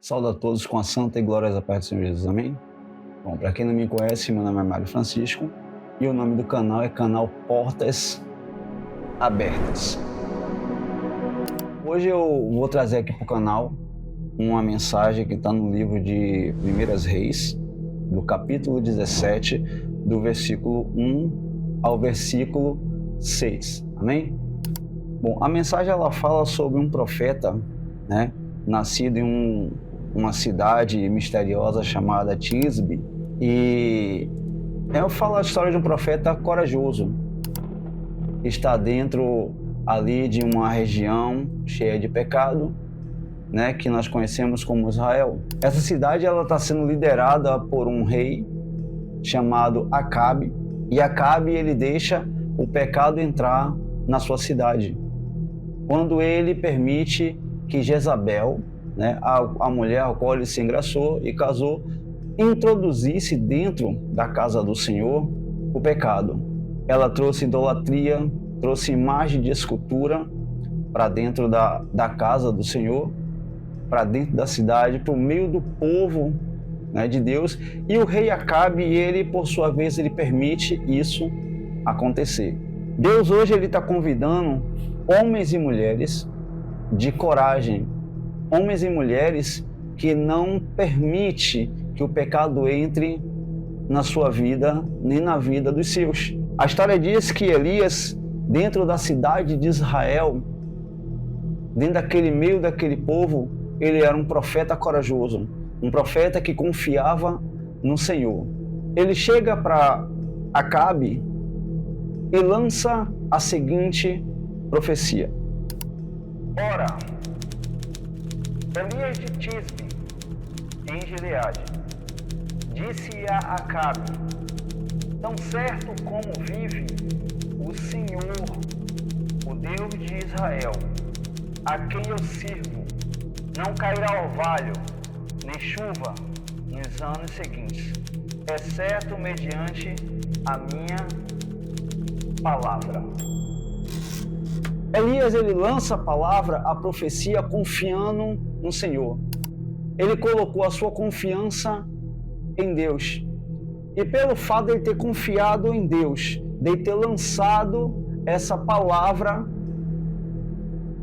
Saúdo a todos com a santa e gloriosa paz do Senhor Jesus, amém? Bom, para quem não me conhece, meu nome é Mário Francisco e o nome do canal é Canal Portas Abertas. Hoje eu vou trazer aqui para o canal uma mensagem que está no livro de Primeiras Reis, do capítulo 17, do versículo 1 ao versículo 6, amém? Bom, a mensagem ela fala sobre um profeta, né, nascido em uma cidade misteriosa chamada Tisbe, e eu falo a história de um profeta corajoso que está dentro ali de uma região cheia de pecado, né, que nós conhecemos como Israel. Essa cidade ela está sendo liderada por um rei chamado Acabe, e Acabe ele deixa o pecado entrar na sua cidade quando ele permite que Jezabel, né, a mulher a qual ele se engraçou e casou, introduzisse dentro da casa do Senhor o pecado. Ela trouxe idolatria, trouxe imagem de escultura para dentro da casa do Senhor, para dentro da cidade, para o meio do povo, né, de Deus. E o rei Acabe, ele por sua vez, ele permite isso acontecer. Deus hoje ele está convidando homens e mulheres de coragem, homens e mulheres que não permite que o pecado entre na sua vida, nem na vida dos seus. A história diz que Elias, dentro da cidade de Israel, dentro daquele meio daquele povo, ele era um profeta corajoso, um profeta que confiava no Senhor. Ele chega para Acabe e lança a seguinte profecia: Ora, Elias de Tisbe, em Gileade, disse a Acabe: Tão certo como vive o Senhor, o Deus de Israel, a quem eu sirvo, não cairá orvalho, nem chuva nos anos seguintes, exceto mediante a minha palavra. Elias ele lança a palavra, a profecia, confiando no Senhor. Ele colocou a sua confiança em Deus. E pelo fato de ele ter confiado em Deus, de ele ter lançado essa palavra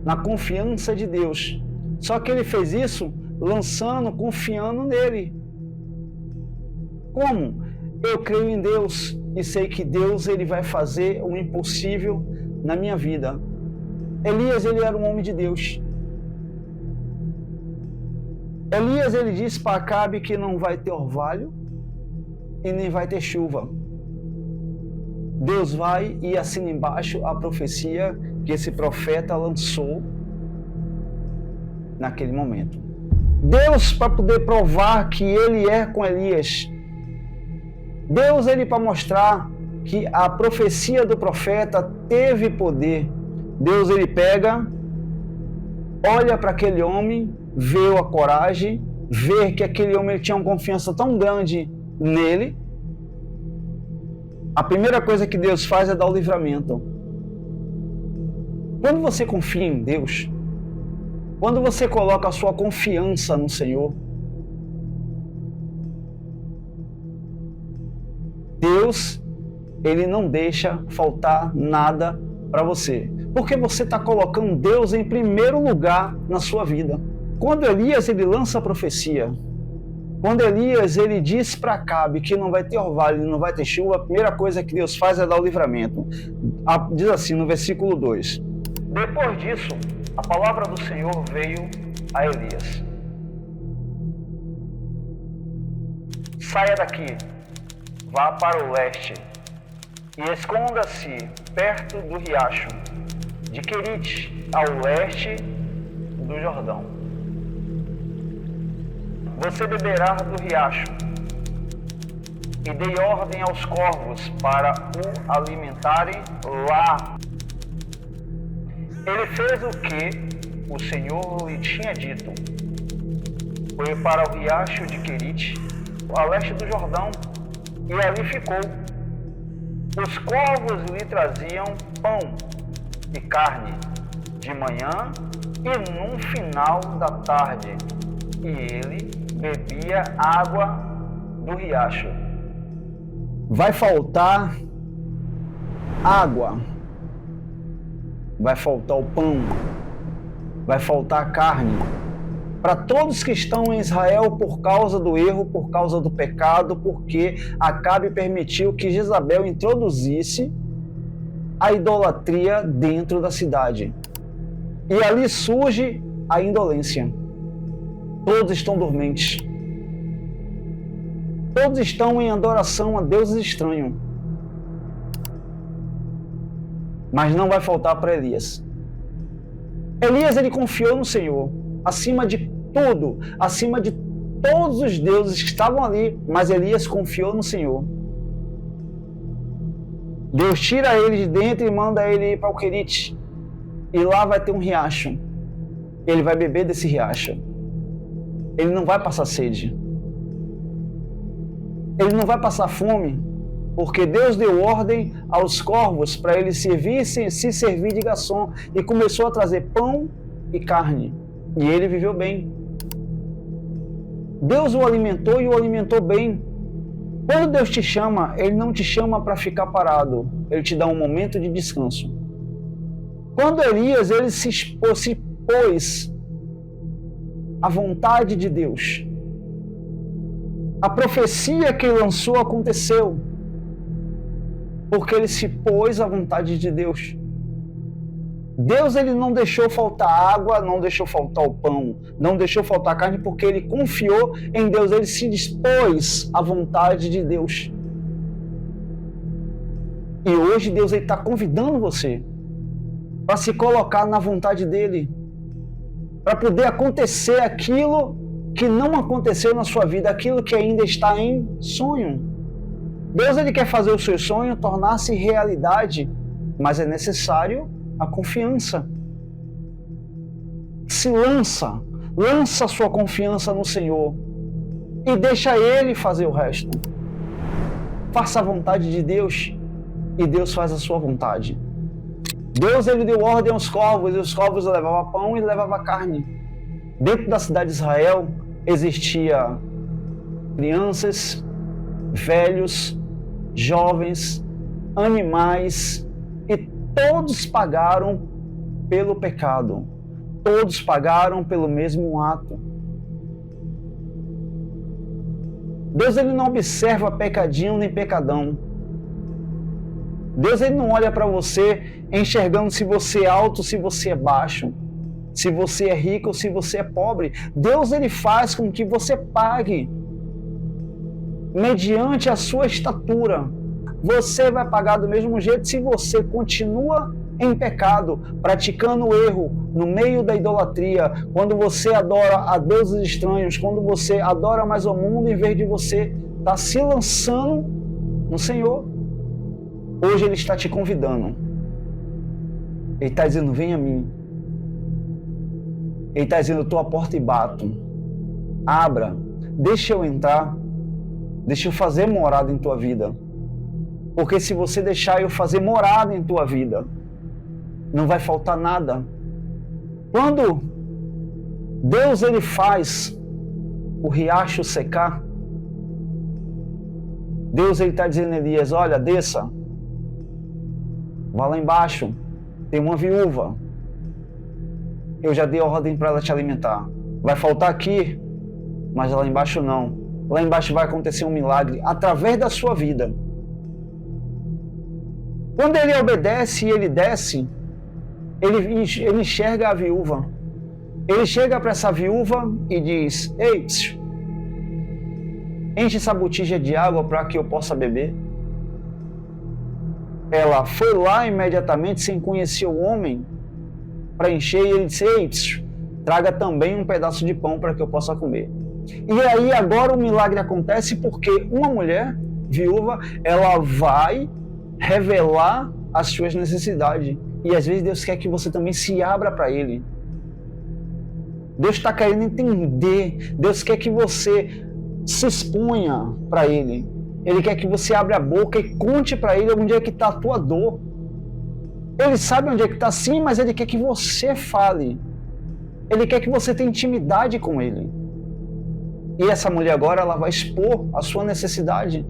na confiança de Deus. Só que ele fez isso lançando, confiando nele. Como? Eu creio em Deus e sei que Deus ele vai fazer o impossível na minha vida. Elias ele era um homem de Deus. Elias ele disse para Acabe que não vai ter orvalho e nem vai ter chuva. Deus vai e assina embaixo a profecia que esse profeta lançou naquele momento. Deus, para poder provar que ele é com Elias, Deus ele para mostrar que a profecia do profeta teve poder, Deus ele pega, olha para aquele homem, vê a coragem, vê que aquele homem ele tinha uma confiança tão grande nele. A primeira coisa que Deus faz é dar o livramento. Quando você confia em Deus, quando você coloca a sua confiança no Senhor, Deus, ele não deixa faltar nada para você, porque você está colocando Deus em primeiro lugar na sua vida. Quando Elias ele lança a profecia, quando Elias ele diz para Acabe que não vai ter orvalho, não vai ter chuva, a primeira coisa que Deus faz é dar o livramento. Diz assim no versículo 2: Depois disso, a palavra do Senhor veio a Elias: Saia daqui, vá para o leste e esconda-se perto do riacho de Querite, ao leste do Jordão. Você beberá do riacho, e dei ordem aos corvos para o alimentarem lá. Ele fez o que o Senhor lhe tinha dito. Foi para o riacho de Querite, a leste do Jordão, e ali ficou. Os corvos lhe traziam pão e carne de manhã e no final da tarde, e ele bebia água do riacho. Vai faltar água, vai faltar o pão, vai faltar a carne. Para todos que estão em Israel por causa do erro, por causa do pecado, porque Acabe permitiu que Jezabel introduzisse a idolatria dentro da cidade. E ali surge a indolência. Todos estão dormentes. Todos estão em adoração a deuses estranhos. Mas não vai faltar para Elias. Elias, ele confiou no Senhor, acima de tudo, acima de todos os deuses que estavam ali, mas Elias confiou no Senhor. Deus tira ele de dentro e manda ele ir para o Querite. E lá vai ter um riacho. Ele vai beber desse riacho. Ele não vai passar sede. Ele não vai passar fome, porque Deus deu ordem aos corvos para eles se servir de garçom, e começou a trazer pão e carne. E ele viveu bem. Deus o alimentou e o alimentou bem. Quando Deus te chama, Ele não te chama para ficar parado. Ele te dá um momento de descanso. Quando Elias, ele se expôs à vontade de Deus, a profecia que ele lançou aconteceu, porque ele se pôs à vontade de Deus. Deus, ele não deixou faltar água, não deixou faltar o pão, não deixou faltar carne, porque ele confiou em Deus, ele se dispôs à vontade de Deus. E hoje Deus está convidando você para se colocar na vontade dele, para poder acontecer aquilo que não aconteceu na sua vida, aquilo que ainda está em sonho. Deus, ele quer fazer o seu sonho tornar-se realidade, mas é necessário a confiança. Se lança a sua confiança no Senhor e deixa Ele fazer o resto. Faça a vontade de Deus e Deus faz a sua vontade. Deus, ele deu ordem aos corvos, e os corvos levavam pão e levavam carne. Dentro da cidade de Israel existia crianças, velhos, jovens, animais, e todos pagaram pelo pecado. Todos pagaram pelo mesmo ato. Deus, ele não observa pecadinho nem pecadão. Deus, ele não olha para você enxergando se você é alto, se você é baixo, se você é rico ou se você é pobre. Deus, ele faz com que você pague mediante a sua estatura. Você vai pagar do mesmo jeito se você continua em pecado, praticando o erro no meio da idolatria, quando você adora a deuses estranhos, quando você adora mais o mundo em vez de você estar se lançando no Senhor. Hoje ele está te convidando. Ele está dizendo, vem a mim. Ele está dizendo, eu estou à porta e bato. Abra, deixa eu entrar, deixa eu fazer morada em tua vida. Porque se você deixar eu fazer morada em tua vida, não vai faltar nada. Quando Deus, ele faz o riacho secar, Deus, ele está dizendo a Elias, olha, desça, vá lá embaixo, tem uma viúva, eu já dei ordem para ela te alimentar. Vai faltar aqui, mas lá embaixo não. Lá embaixo vai acontecer um milagre através da sua vida. Quando ele obedece e ele desce, ele enxerga a viúva. Ele chega para essa viúva e diz, ei, enche essa botija de água para que eu possa beber. Ela foi lá imediatamente, sem conhecer o homem, para encher, e ele disse, ei, traga também um pedaço de pão para que eu possa comer. E aí agora o milagre acontece porque uma mulher viúva, ela vai revelar as suas necessidades. E às vezes Deus quer que você também se abra para Ele. Deus está querendo entender. Deus quer que você se exponha para Ele. Ele quer que você abra a boca e conte para Ele onde é que está a tua dor. Ele sabe onde é que está sim, mas Ele quer que você fale. Ele quer que você tenha intimidade com Ele. E essa mulher agora ela vai expor a sua necessidade.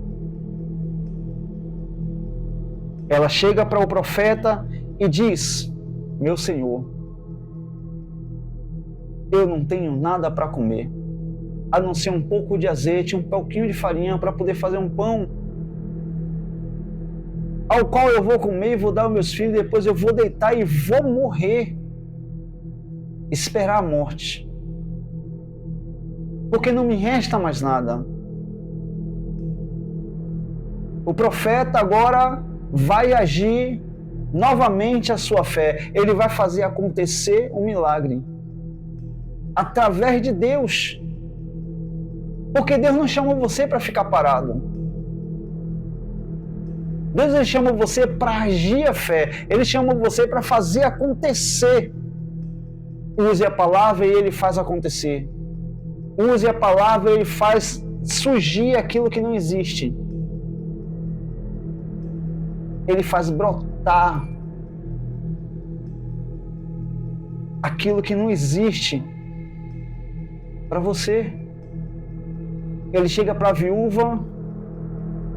Ela chega para o profeta e diz: meu senhor, eu não tenho nada para comer, a não ser um pouco de azeite, um pouquinho de farinha para poder fazer um pão, ao qual eu vou comer e vou dar aos meus filhos, depois eu vou deitar e vou morrer, esperar a morte, porque não me resta mais nada. O profeta agora vai agir novamente a sua fé. Ele vai fazer acontecer um milagre através de Deus. Porque Deus não chamou você para ficar parado. Deus ele chamou você para agir a fé. Ele chamou você para fazer acontecer. Use a palavra e ele faz acontecer. Use a palavra e ele faz surgir aquilo que não existe. Ele faz brotar aquilo que não existe para você. Ele chega para a viúva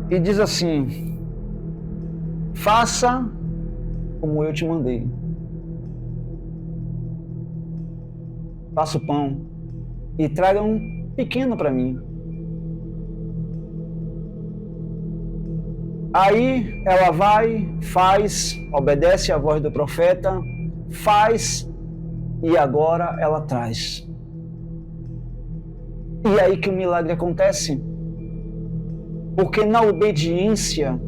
e diz assim: faça como eu te mandei. Faça o pão e traga um pequeno para mim. Aí ela vai, faz, obedece à voz do profeta, faz e agora ela traz. E aí que o milagre acontece. Porque na obediência,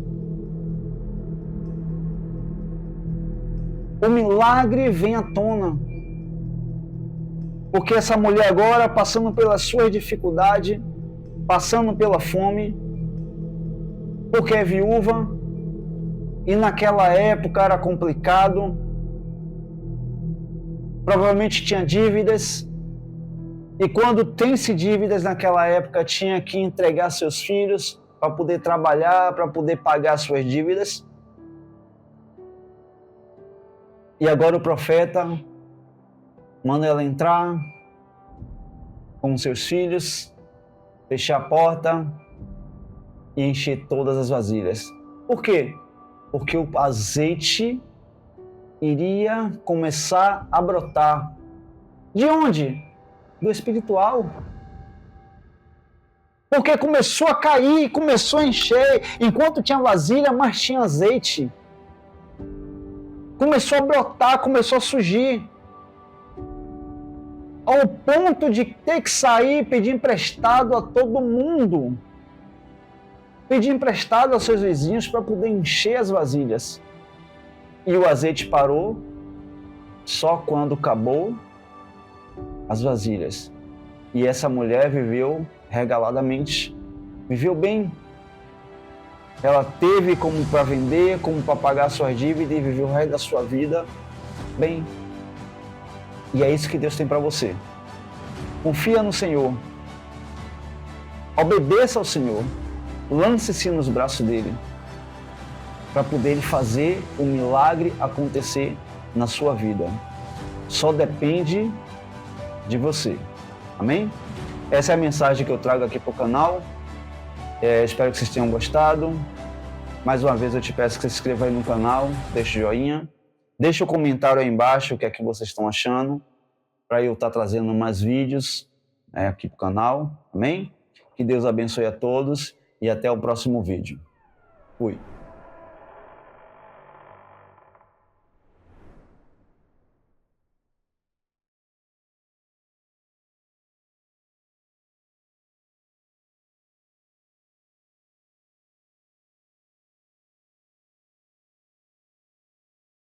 o milagre vem à tona. Porque essa mulher agora, passando pelas suas dificuldades, passando pela fome, porque é viúva, e naquela época era complicado, provavelmente tinha dívidas, e quando tem-se dívidas naquela época, tinha que entregar seus filhos para poder trabalhar, para poder pagar suas dívidas. E agora o profeta manda ela entrar com seus filhos, fechar a porta e encher todas as vasilhas. Por quê? Porque o azeite iria começar a brotar. De onde? Do espiritual. Porque começou a cair, começou a encher. Enquanto tinha vasilha, mas tinha azeite. Começou a brotar, começou a surgir. Ao ponto de ter que sair e pedir emprestado a todo mundo. Pedir emprestado aos seus vizinhos para poder encher as vasilhas. E o azeite parou só quando acabou as vasilhas. E essa mulher viveu regaladamente, viveu bem. Ela teve como para vender, como para pagar suas dívidas e viveu o resto da sua vida bem. E é isso que Deus tem para você. Confia no Senhor. Obedeça ao Senhor. Lance-se nos braços dele para poder fazer o milagre acontecer na sua vida. Só depende de você. Amém? Essa é a mensagem que eu trago aqui para o canal. Espero que vocês tenham gostado. Mais uma vez eu te peço que você se inscreva aí no canal, deixe o joinha, deixe o comentário aí embaixo o que é que vocês estão achando, para eu estar trazendo mais vídeos aqui para o canal. Amém? Que Deus abençoe a todos e até o próximo vídeo. Fui.